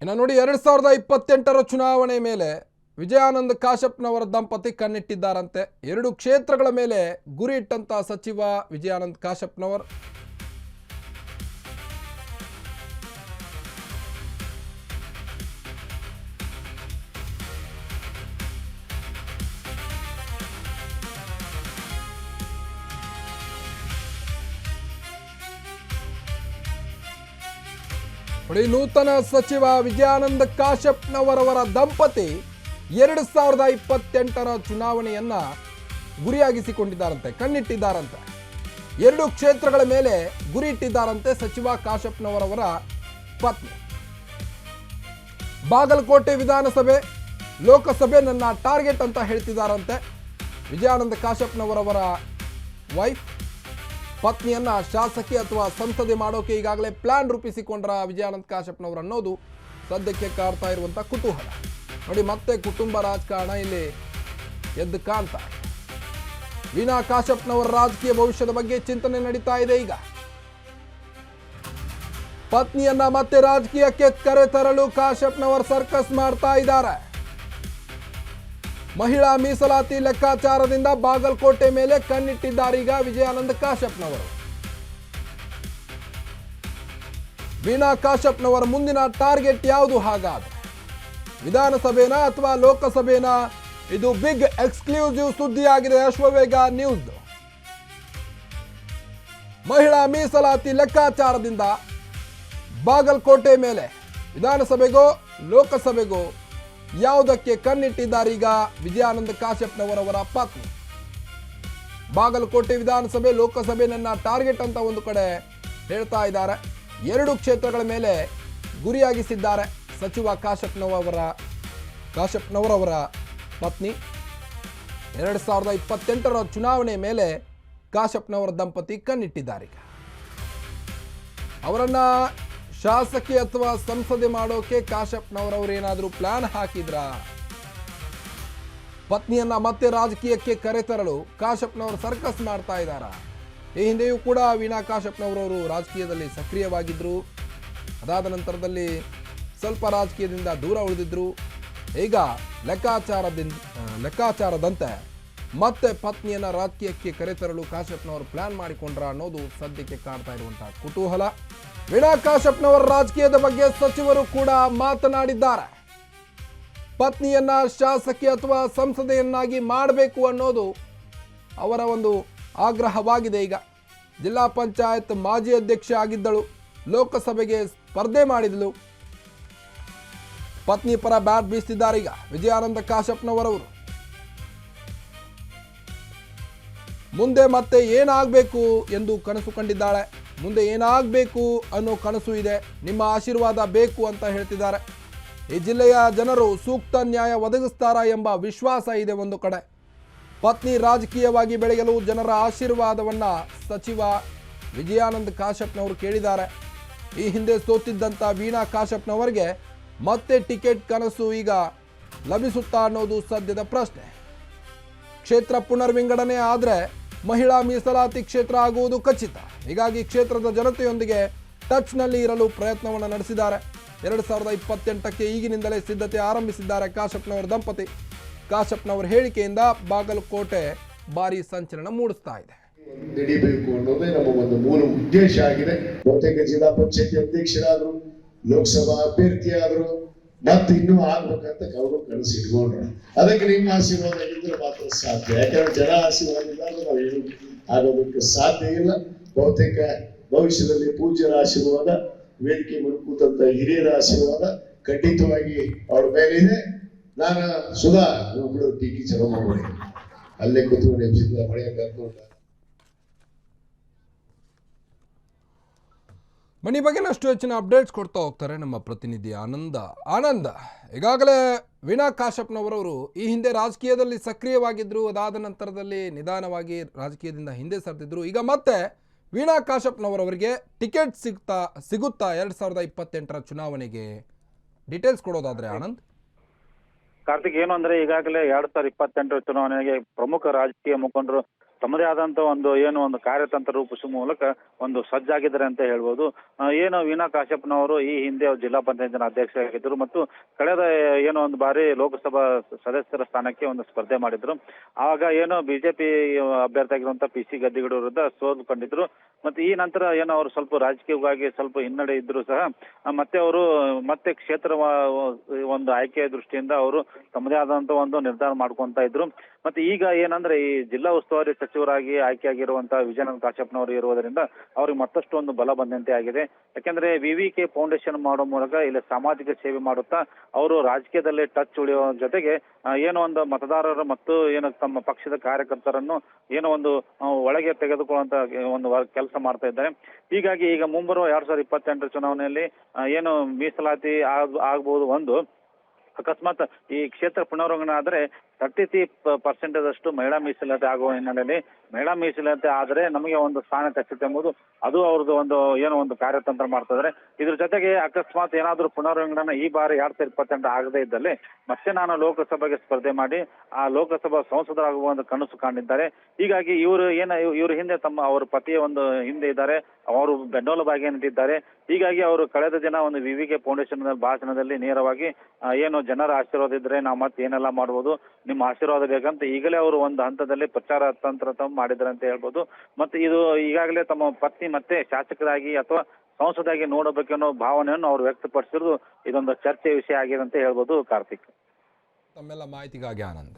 ಇನ್ನು ನೋಡಿ 2028ರ ಚುನಾವಣೆ ಮೇಲೆ ವಿಜಯಾನಂದ ಕಾಶಪ್ಪನವರ ದಂಪತಿ ಕಣ್ಣಿಟ್ಟಿದ್ದಾರಂತೆ. 2 ಕ್ಷೇತ್ರಗಳ ಮೇಲೆ ಗುರಿ ಇಟ್ಟಂತ ಸಚಿವ ವಿಜಯಾನಂದ ಕಾಶಪ್ಪನವರು ನೂತನ ಸಚಿವ ವಿಜಯಾನಂದ ಕಾಶಪ್ಪನವರವರ ದಂಪತಿ 2028ರ ಚುನಾವಣೆಯನ್ನ ಗುರಿಯಾಗಿಸಿಕೊಂಡಿದ್ದಾರಂತೆ, ಕಣ್ಣಿಟ್ಟಿದ್ದಾರಂತೆ. 2 ಕ್ಷೇತ್ರಗಳ ಮೇಲೆ ಗುರಿ ಇಟ್ಟಿದ್ದಾರಂತೆ ಸಚಿವ ಕಾಶಪ್ಪನವರವರ ಪತ್ನಿ. ಬಾಗಲಕೋಟೆ ವಿಧಾನಸಭೆ, ಲೋಕಸಭೆ ನನ್ನ ಟಾರ್ಗೆಟ್ ಅಂತ ಹೇಳ್ತಿದ್ದಾರಂತೆ. ವಿಜಯಾನಂದ ಕಾಶಪ್ಪನವರವರ ವೈಫ್ ಪತ್ನಿಯನ್ನ ಶಾಸಕಿ ಅಥವಾ ಸಂಸದೆ ಮಾಡೋಕೆ ಈಗಾಗಲೇ ಪ್ಲಾನ್ ರೂಪಿಸಿಕೊಂಡ್ರ ವಿಜಯಾನಂದ ಕಾಶಪ್ಪನವರು ಅನ್ನೋದು ಸದ್ಯಕ್ಕೆ ಕಾಡ್ತಾ ಇರುವಂತ ಕುತೂಹಲ. ನೋಡಿ, ಮತ್ತೆ ಕುಟುಂಬ ರಾಜಕಾರಣ ಇಲ್ಲಿ ಎದ್ದು ಕಾಣ್ತಾ ಇದೆ. ವೀಣಾ ಕಾಶಪ್ಪನವರ ರಾಜಕೀಯ ಭವಿಷ್ಯದ ಬಗ್ಗೆ ಚಿಂತನೆ ನಡೀತಾ ಇದೆ. ಈಗ ಪತ್ನಿಯನ್ನ ಮತ್ತೆ ರಾಜಕೀಯಕ್ಕೆ ಕರೆತರಲು ಕಾಶಪ್ಪನವರು ಸರ್ಕಸ್ ಮಾಡ್ತಾ ಇದ್ದಾರೆ. ಮಹಿಳಾ ಮೀಸಲಾತಿ ಲೆಕ್ಕಾಚಾರದಿಂದ ಬಾಗಲಕೋಟೆ ಮೇಲೆ ಕಣ್ಣಿಟ್ಟಿದ್ದಾರೀಗ ವಿಜಯಾನಂದ ಕಾಶಪ್ಪನವರು. ವೀಣಾ ಕಾಶಪ್ಪನವರ ಮುಂದಿನ ಟಾರ್ಗೆಟ್ ಯಾವುದು ಹಾಗಾದ್ರೆ? ವಿಧಾನಸಭೆನಾ ಅಥವಾ ಲೋಕಸಭೆನಾ? ಇದು ಬಿಗ್ ಎಕ್ಸ್ಕ್ಲೂಸಿವ್ ಸುದ್ದಿಯಾಗಿದೆ ಅಶ್ವವೇಗ ನ್ಯೂಸ್. ಮಹಿಳಾ ಮೀಸಲಾತಿ ಲೆಕ್ಕಾಚಾರದಿಂದ ಬಾಗಲಕೋಟೆ ಮೇಲೆ ವಿಧಾನಸಭೆಗೋ ಲೋಕಸಭೆಗೋ ಯಾವುದಕ್ಕೆ ಕಣ್ಣಿಟ್ಟಿದ್ದಾರೀಗ ವಿಜಯಾನಂದ ಕಾಶಪ್ಪನವರವರ ಪತ್ನಿ. ಬಾಗಲಕೋಟೆ ವಿಧಾನಸಭೆ ಲೋಕಸಭೆ ನನ್ನ ಟಾರ್ಗೆಟ್ ಅಂತ ಒಂದು ಕಡೆ ಹೇಳ್ತಾ ಇದ್ದಾರೆ. 2 ಕ್ಷೇತ್ರಗಳ ಮೇಲೆ ಗುರಿಯಾಗಿಸಿದ್ದಾರೆ ಸಚಿವ ಕಾಶಪ್ಪನವರವರ ಪತ್ನಿ. 2028ರ ಚುನಾವಣೆ ಮೇಲೆ ಕಾಶಪ್ಪನವರ ದಂಪತಿ ಕಣ್ಣಿಟ್ಟಿದ್ದಾರೆ. ಅವರನ್ನ ಶಾಸಕಿ ಅಥವಾ ಸಂಸದೆ ಮಾಡೋಕೆ ಕಾಶಪ್ಪನವರವರು ಏನಾದರೂ ಪ್ಲಾನ್ ಹಾಕಿದ್ರ? ಪತ್ನಿಯನ್ನ ಮತ್ತೆ ರಾಜಕೀಯಕ್ಕೆ ಕರೆತರಲು ಕಾಶಪ್ಪನವರು ಸರ್ಕಸ್ ಮಾಡ್ತಾ ಇದ್ದಾರ? ಈ ಹಿಂದೆಯೂ ಕೂಡ ವೀಣಾ ಕಾಶಪ್ಪನವರವರು ರಾಜಕೀಯದಲ್ಲಿ ಸಕ್ರಿಯವಾಗಿದ್ರು. ಅದಾದ ನಂತರದಲ್ಲಿ ಸ್ವಲ್ಪ ರಾಜಕೀಯದಿಂದ ದೂರ ಉಳಿದಿದ್ರು. ಈಗ ಲೆಕ್ಕಾಚಾರದಂತೆ ಮತ್ತೆ ಪತ್ನಿಯನ್ನ ರಾಜಕೀಯಕ್ಕೆ ಕರೆತರಲು ಕಾಶಪ್ಪನವರು ಪ್ಲಾನ್ ಮಾಡಿಕೊಂಡ್ರ ಅನ್ನೋದು ಸದ್ಯಕ್ಕೆ ಕಾಡ್ತಾ ಇರುವಂತಹ ಕುತೂಹಲ. ವೀಣಾ ಕಾಶಪ್ಪನವರ ರಾಜಕೀಯದ ಬಗ್ಗೆ ಸಚಿವರು ಕೂಡ ಮಾತನಾಡಿದ್ದಾರೆ. ಪತ್ನಿಯನ್ನ ಶಾಸಕಿ ಅಥವಾ ಸಂಸದೆಯನ್ನಾಗಿ ಮಾಡಬೇಕು ಅನ್ನೋದು ಅವರ ಒಂದು ಆಗ್ರಹವಾಗಿದೆ. ಈಗ ಜಿಲ್ಲಾ ಪಂಚಾಯತ್ ಮಾಜಿ ಅಧ್ಯಕ್ಷೆ ಆಗಿದ್ದಳು, ಲೋಕಸಭೆಗೆ ಸ್ಪರ್ಧೆ ಮಾಡಿದಳು. ಪತ್ನಿ ಪರ ಬ್ಯಾಟ್ ಬೀಸ್ತಿದ್ದಾರೆ ಈಗ ವಿಜಯಾನಂದ ಕಾಶಪ್ಪನವರವರು. ಮುಂದೆ ಮತ್ತೆ ಏನಾಗಬೇಕು ಎಂದು ಕನಸು ಕಂಡಿದ್ದಾಳೆ. ಮುಂದೆ ಏನಾಗಬೇಕು ಅನ್ನೋ ಕನಸು ಇದೆ. ನಿಮ್ಮ ಆಶೀರ್ವಾದ ಬೇಕು ಅಂತ ಹೇಳ್ತಿದ್ದಾರೆ. ಈ ಜಿಲ್ಲೆಯ ಜನರು ಸೂಕ್ತ ನ್ಯಾಯ ಒದಗಿಸ್ತಾರ ಎಂಬ ವಿಶ್ವಾಸ ಇದೆ ಒಂದು ಕಡೆ. ಪತ್ನಿ ರಾಜಕೀಯವಾಗಿ ಬೆಳೆಯಲು ಜನರ ಆಶೀರ್ವಾದವನ್ನ ಸಚಿವ ವಿಜಯಾನಂದ ಕಾಶಪ್ಪನವರು ಕೇಳಿದ್ದಾರೆ. ಈ ಹಿಂದೆ ಸೋತಿದ್ದಂಥ ವೀಣಾ ಕಾಶಪ್ಪನವರಿಗೆ ಮತ್ತೆ ಟಿಕೆಟ್ ಕನಸು ಈಗ ಲಭಿಸುತ್ತಾ ಅನ್ನೋದು ಸದ್ಯದ ಪ್ರಶ್ನೆ. ಕ್ಷೇತ್ರ ಪುನರ್ವಿಂಗಡಣೆ ಆದರೆ ಮಹಿಳಾ ಮೀಸಲಾತಿ ಕ್ಷೇತ್ರ ಆಗುವುದು ಖಚಿತ. ಹೀಗಾಗಿ ಕ್ಷೇತ್ರದ ಜನತೆಯೊಂದಿಗೆ ಟಚ್ನಲ್ಲಿ ಇರಲು ಪ್ರಯತ್ನವನ್ನು ನಡೆಸಿದ್ದಾರೆ. 2028ಕ್ಕೆ ಈಗಿನಿಂದಲೇ ಸಿದ್ಧತೆ ಆರಂಭಿಸಿದ್ದಾರೆ ಕಾಶಪ್ಪನವರ ದಂಪತಿ. ಕಾಶಪ್ಪನವರ ಹೇಳಿಕೆಯಿಂದ ಬಾಗಲಕೋಟೆ ಭಾರಿ ಸಂಚಲನ ಮೂಡಿಸ್ತಾ ಇದೆ. ನಡೀಬೇಕು ಅನ್ನೋದೇ ನಮ್ಮ ಒಂದು ಮೂಲ ಉದ್ದೇಶ ಆಗಿದೆ. ಬಹುತೇಕ ಜಿಲ್ಲಾ ಪಂಚಾಯತಿ ಅಧ್ಯಕ್ಷರಾದ್ರು, ಲೋಕಸಭಾ ಅಭ್ಯರ್ಥಿ ಆದ್ರು, ಮತ್ತೆ ಇನ್ನೂ ಆಗ್ಬೇಕಂತ ಅವರು ಕನಸು ಇಟ್ಕೊಂಡ್ರು. ಅದಕ್ಕೆ ನಿಮ್ಮ ಆಶೀರ್ವಾದ ಇದ್ರೆ ಮಾತ್ರ ಸಾಧ್ಯ. ಯಾಕಂದ್ರೆ ಜನ ಆಶೀರ್ವಾದ ಇದ್ದಾಗ ನಾವು ಏನು ಆಗೋದಕ್ಕೆ ಸಾಧ್ಯ ಇಲ್ಲ. ಬಹುತೇಕ ಭವಿಷ್ಯದಲ್ಲಿ ಪೂಜ್ಯರ ಆಶೀರ್ವಾದ, ವೇದಿಕೆ ಕೂತಂತ ಹಿರಿಯರ ಆಶೀರ್ವಾದ ಖಂಡಿತವಾಗಿ ಅವ್ರ ಮೇಲಿದೆ. ನಾನು ಸುಧಾ ಒಬ್ಬಳು ಟೀಕಿ ಚಲೋ ಮಾಡಿ ಅಲ್ಲೇ ಕೂತ್ಕೊಂಡು ಎಬ್ಸಿದ ಮಳೆಯ ಕರ್ಕೊಂಡ. ಮನಿ ಬಗ್ಗೆನಷ್ಟು ಹೆಚ್ಚಿನ ಅಪ್ಡೇಟ್ಸ್ ಕೊಡ್ತಾ ಹೋಗ್ತಾರೆ ನಮ್ಮ ಪ್ರತಿನಿಧಿ ಆನಂದ. ಈಗಾಗಲೇ ವೀಣಾ ಕಾಶಪ್ಪನವರವರು ಈ ಹಿಂದೆ ರಾಜಕೀಯದಲ್ಲಿ ಸಕ್ರಿಯವಾಗಿದ್ದರು. ಅದಾದ ನಂತರದಲ್ಲಿ ನಿಧಾನವಾಗಿ ರಾಜಕೀಯದಿಂದ ಹಿಂದೆ ಸರಿದಿದ್ರು. ಈಗ ಮತ್ತೆ ವೀಣಾ ಕಾಶಪ್ಪನವರವರಿಗೆ ಟಿಕೆಟ್ ಸಿಗುತ್ತಾ 2028ರ ಚುನಾವಣೆಗೆ? ಡೀಟೇಲ್ಸ್ ಕೊಡೋದಾದ್ರೆ ಆನಂದ್. ಕಾರ್ತಿಕ್, ಏನು ಅಂದ್ರೆ ಈಗಾಗಲೇ 2028ರ ಚುನಾವಣೆಗೆ ಪ್ರಮುಖ ರಾಜಕೀಯ ಮುಖಂಡರು ತಮ್ಮದೇ ಆದಂತ ಒಂದು ಒಂದು ಕಾರ್ಯತಂತ್ರ ರೂಪಿಸುವ ಮೂಲಕ ಒಂದು ಸಜ್ಜಾಗಿದ್ದಾರೆ ಅಂತ ಹೇಳ್ಬೋದು. ಏನು ವೀಣಾ ಕಾಶ್ಯಪ್ನವರು ಈ ಹಿಂದೆ ಜಿಲ್ಲಾ ಪಂಚಾಯತ್ ಅಧ್ಯಕ್ಷರಾಗಿದ್ದರು ಮತ್ತು ಕಳೆದ ಒಂದು ಬಾರಿ ಲೋಕಸಭಾ ಸದಸ್ಯರ ಸ್ಥಾನಕ್ಕೆ ಒಂದು ಸ್ಪರ್ಧೆ ಮಾಡಿದ್ರು. ಆಗ ಬಿಜೆಪಿ ಅಭ್ಯರ್ಥಿಯಾಗಿರುವಂತ PC ಗದ್ದಿಗೌಡ ವಿರುದ್ಧ ಸೋಲು ಕಂಡಿದ್ರು. ಮತ್ತೆ ಈ ನಂತರ ಅವರು ಸ್ವಲ್ಪ ರಾಜಕೀಯವಾಗಿ ಸ್ವಲ್ಪ ಹಿನ್ನಡೆ ಇದ್ರು ಸಹ ಮತ್ತೆ ಅವರು ಮತ್ತೆ ಕ್ಷೇತ್ರ ಒಂದು ಆಯ್ಕೆಯ ದೃಷ್ಟಿಯಿಂದ ಅವರು ತಮ್ಮದೇ ಆದಂತ ಒಂದು ನಿರ್ಧಾರ ಮಾಡ್ಕೊಂತ ಇದ್ರು. ಮತ್ತೆ ಈಗ ಏನಂದ್ರೆ ಈ ಜಿಲ್ಲಾ ಉಸ್ತುವಾರಿ ಸಚಿವರಾಗಿ ಆಯ್ಕೆಯಾಗಿರುವಂತಹ ವಿಜಯಾನಂದ ಕಾಶ್ಯಪ್ನವರು ಇರುವುದರಿಂದ ಅವ್ರಿಗೆ ಮತ್ತಷ್ಟು ಒಂದು ಬಲ ಬಂದಂತೆ ಆಗಿದೆ. ಯಾಕೆಂದ್ರೆ VVK ಫೌಂಡೇಶನ್ ಮಾಡೋ ಮೂಲಕ ಇಲ್ಲಿ ಸಾಮಾಜಿಕ ಸೇವೆ ಮಾಡುತ್ತಾ ಅವರು ರಾಜಕೀಯದಲ್ಲಿ ಟಚ್ ಉಳಿಯುವ ಜೊತೆಗೆ ಒಂದು ಮತದಾರರು ಮತ್ತು ತಮ್ಮ ಪಕ್ಷದ ಕಾರ್ಯಕರ್ತರನ್ನು ಒಂದು ಒಳಗೆ ತೆಗೆದುಕೊಳ್ಳುವಂತ ಒಂದು ಕೆಲಸ ಮಾಡ್ತಾ ಇದ್ದಾರೆ. ಹೀಗಾಗಿ ಈಗ ಮುಂಬರುವ 2028 ಚುನಾವಣೆಯಲ್ಲಿ ಮೀಸಲಾತಿ ಆಗ್ಬಹುದು. ಒಂದು ಅಕಸ್ಮಾತ್ ಈ ಕ್ಷೇತ್ರ ಪುನರ್ವರ್ಗಣೆ ಆದ್ರೆ 33% ಅಷ್ಟು ಮಹಿಳಾ ಮೀಸಲಾತಿ ಆಗುವ ಹಿನ್ನೆಲೆಯಲ್ಲಿ ಮಹಿಳಾ ಮೀಸಲಾತಿ ಆದರೆ ನಮಗೆ ಒಂದು ಸ್ಥಾನ ಖಚಿತ ಎಂಬುದು ಅದು ಅವ್ರದ್ದು ಒಂದು ಕಾರ್ಯತಂತ್ರ ಮಾಡ್ತಾ ಇದ್ದಾರೆ. ಇದ್ರ ಜೊತೆಗೆ ಅಕಸ್ಮಾತ್ ಏನಾದ್ರೂ ಪುನರ್ವಿಂಗಡಣೆ ಈ ಬಾರಿ 2028 ಆಗದೇ ಇದ್ದಲ್ಲಿ ಮತ್ತೆ ನಾನು ಲೋಕಸಭೆಗೆ ಸ್ಪರ್ಧೆ ಮಾಡಿ ಆ ಲೋಕಸಭಾ ಸಂಸದರಾಗುವ ಒಂದು ಕನಸು ಕಾಣಿದ್ದಾರೆ. ಹೀಗಾಗಿ ಇವರು ಹಿಂದೆ ಅವರ ಪತಿಯ ಒಂದು ಹಿಂದೆ ಇದ್ದಾರೆ, ಅವರು ಬೆನ್ನೆಲುಬಾಗಿ ನಿಂತಿದ್ದಾರೆ. ಹೀಗಾಗಿ ಅವರು ಕಳೆದ ದಿನ ಒಂದು VVK ಫೌಂಡೇಶನ್ ಭಾಷಣದಲ್ಲಿ ನೇರವಾಗಿ ಜನರ ಆಶೀರ್ವಾದ ಇದ್ರೆ ನಾವು ಮತ್ತೆ ಏನೆಲ್ಲ ಮಾಡ್ಬೋದು, ನಿಮ್ಮ ಆಶೀರ್ವಾದ ಬೇಕಂತ ಈಗಲೇ ಅವರು ಒಂದು ಹಂತದಲ್ಲಿ ಪ್ರಚಾರ ತಂತ್ರ ಮಾಡಿದ್ದಾರೆ ಅಂತ ಹೇಳ್ಬೋದು. ಮತ್ತೆ ಇದು ಈಗಾಗಲೇ ತಮ್ಮ ಪತ್ನಿ ಮತ್ತೆ ಶಾಸಕರಾಗಿ ಅಥವಾ ಸಂಸದಾಗಿ ನೋಡಬೇಕೆನ್ನೋ ಭಾವನೆಯನ್ನು ಅವರು ವ್ಯಕ್ತಪಡಿಸಿರೋದು ಇದೊಂದು ಚರ್ಚೆಯ ವಿಷಯ ಆಗಿದೆ ಅಂತ ಹೇಳ್ಬೋದು. ಕಾರ್ತಿಕ್, ತಮ್ಮೆಲ್ಲ ಮಾಹಿತಿಗಾಗಿ ಆನಂದ.